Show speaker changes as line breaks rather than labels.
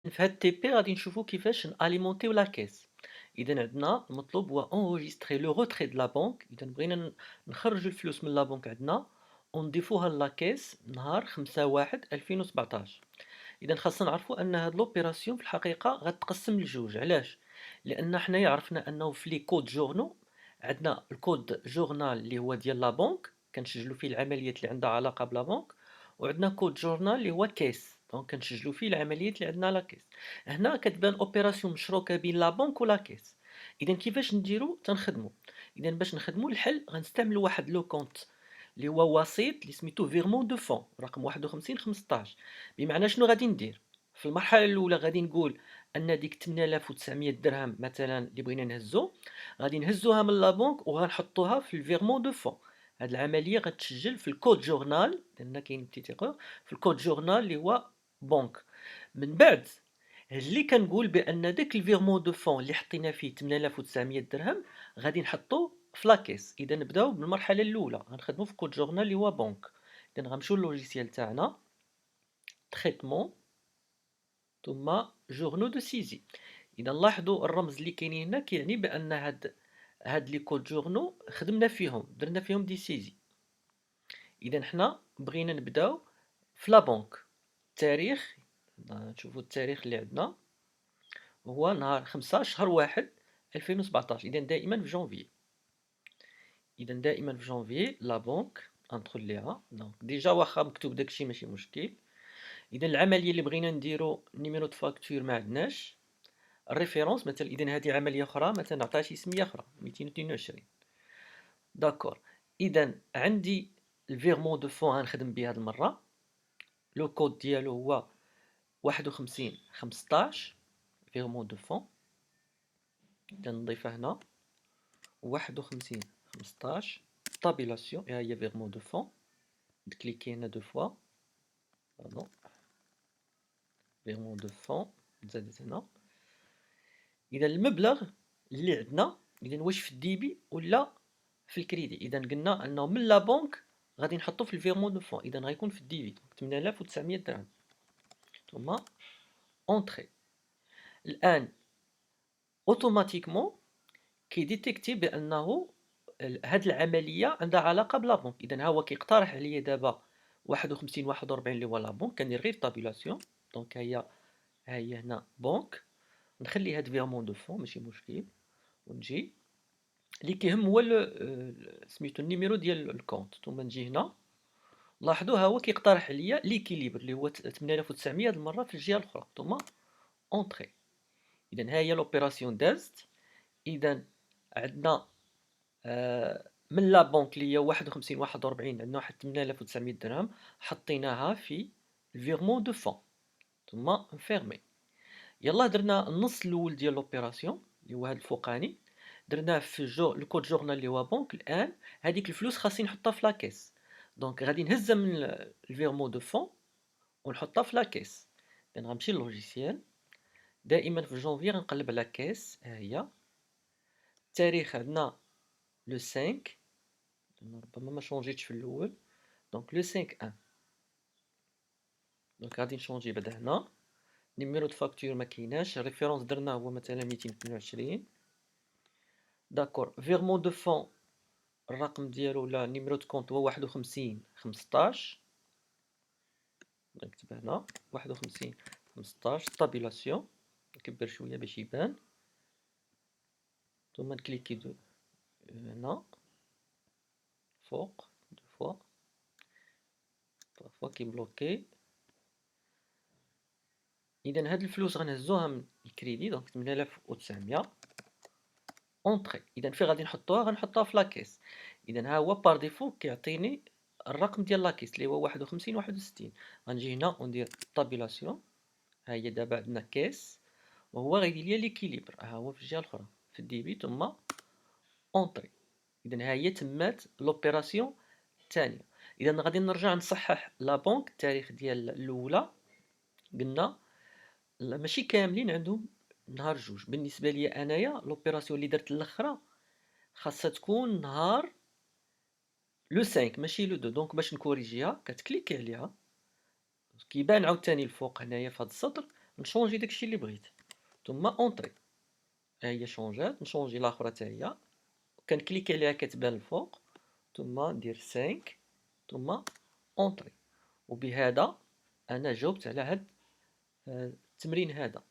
في هاد التيبي غادي نشوفو كيفاش ناليمونتيو لا كيس. اذا عندنا المطلوب هو انغيستري لو روتري د لا بنك. اذا بغينا نخرجوا الفلوس من لا بنك عندنا ونضيفوها لا كيس نهار 5/1/2017. اذا خاصنا نعرفوا ان هاد لوبيراسيون في الحقيقه غتقسم لجوج. علاش؟ لان حنايا عرفنا انه في لي كود جورنو عندنا الكود جورنال اللي هو ديال لا بنك كنسجلوا فيه العمليات اللي عندها علاقه بلا بنك، وعندنا كود جورنال اللي هو كيس دونك كنسجلوا فيه العمليات اللي عندنا لا كيس. هنا كتبان اوبيراسيون مشروكه بين لا بنك ولا كيس. اذا كيفاش نديرو تنخدمو؟ اذا باش نخدمو الحل غنستعملوا واحد لو كونت اللي هو وسيط اللي سميتو فيرمون دو فون رقم 51 15. بمعنى شنو غادي ندير؟ في المرحله الاولى غادي نقول ان ديك 8900 درهم مثلا اللي بغينا نهزو غادي نهزوها من لا بنك وغنحطوها في الفيرمون دو فون. هاد العمليه غتسجل في الكود جورنال لان كاين بتيت ايغور في الكود جورنال اللي هو بنك. من بعد اللي كنقول بان داك الفيرمون دو فون اللي حطينا فيه 8900 درهم غادي نحطوه في لاكيس. اذا نبداو بالمرحله الاولى غنخدموا في كود جورنال اللي هو بنك. اذا غنمشيو للوجيسيال تاعنا تريتمون ثم جورنو دو سيزي. اذا لاحظوا الرمز اللي كاينين هنا كيعني بان هاد لي كود جورنو خدمنا فيهم درنا فيهم دي سيزي. اذا حنا بغينا نبداو في لا بنك. التاريخ نشوفوا التاريخ اللي عندنا هو نهار 5 شهر 1 2017. اذا دائما في جونفي. اذا دائما في جونفي لا بنك ندخل ليها دونك ديجا واخا مكتوب داكشي ماشي مشكل. اذا العمليه اللي بغينا نديرو نيميرو دو فاكتور ما عندناش. الريفيرونس مثلا اذا هذه عمليه اخرى مثلا نعطيها شي سميه اخرى 222. داكور. اذا عندي الفيرمون دو فون غنخدم به هذه المره. لو كود ديالو هو 51 15 فيرمون دو فون. اذا نضيفه هنا 51 15 طابيلاسيون ها هي فيرمون دو فون. نكليكي هنا دو فوا باردون فيرمون دو فون تزادت هنا. اذا المبلغ اللي عندنا اذا واش في الديبي ولا في الكريدي؟ اذا قلنا انه من لا بنك غادي نحطو في الفيرمون دو فون اذا غيكون في الديبي 8900 درهم ثم اونطري. الان اوتوماتيكمون كيديتيكتي بانه هاد العمليه عندها علاقه بلا بنك. اذا ها هو كيقترح عليا دابا 51 41 اللي هو لا بنك كندير غير طابيلاسيون. دونك ها هي هنا بنك نخلي هاد فيرمون دو فون ماشي مشكل ونجي اللي كيهم هو سميتو النيميرو ديال الكونت ثم نجي هنا. لاحظوا ها هو كيقترح عليا ليكيليبر اللي هو 8900 هاد المره في الجهه الاخرى ثم اونطري. اذا ها هي لوبيراسيون دازت. اذا عندنا من لا بنك اللي هي 51 41 عندنا واحد 8900 درهم حطيناها في الفيرمون دو فون ثم نفيرمي. يلا درنا النص الاول ديال لوبيراسيون اللي هو هذا الفوقاني درناه في الكود جورنال اللي هو بنك. الان هذيك الفلوس خاصني نحطها في لاكيس. دونك غادي نهزها من الفيرمون دو فون ونحطها في لاكيس. اذا غنمشي للوجيسيال دائما في جونفي غنقلب على كيس ها هي. التاريخ عندنا لو 5 ربما ما شونجيتش في الاول دونك لو 5 1. دونك غادي نشونجي بعدا هنا نيميرو دو فاكتور ما كايناش. الريفيرونس درناه هو مثلا 222. داكور. فيرمون دو فون الرقم ديالو ولا نيميرو دو كونط هو 51 15. نكتب هنا 51 15 طابيلاسيون نكبر شويه باش يبان ثم نكليكي هنا فوق دو فوا بارفوا كيبلوكي. اذا هاد الفلوس غنهزوها من الكريدي دونك 8900 اونطري. اذا فين غادي نحطوها؟ غنحطوها في لاكيس. اذا ها هو بار ديفو كيعطيني الرقم ديال لاكيس اللي هو 51 61. غنجي هنا وندير طابيلاسيون ها هي دابا عندنا كيس وهو غيدير ليا ليكيليبر ها هو في الجهه الاخرى في الديبي ثم اونطري. اذا ها هي تمات لوبيراسيون الثانيه. اذا غادي نرجع نصحح لا بنك التاريخ ديال الاولى. قلنا لا ماشي كاملين عندهم نهار جوج. بالنسبه لي انايا لوبيراسيون اللي درت الاخرى خاصها تكون نهار لو 5 ماشي لو 2. دونك باش نكوريجيها كتكليكي عليها كيبان عاوتاني الفوق هنايا في هذا السطر نشونجي داكشي اللي بغيت، ثم اونطري، ها هي شونجات، نشونجي الاخرى حتى هي، كنكليكي عليها كتبان الفوق، ثم ندير 5 ثم اونطري. وبهذا انا جاوبت على هاد التمرين هذا.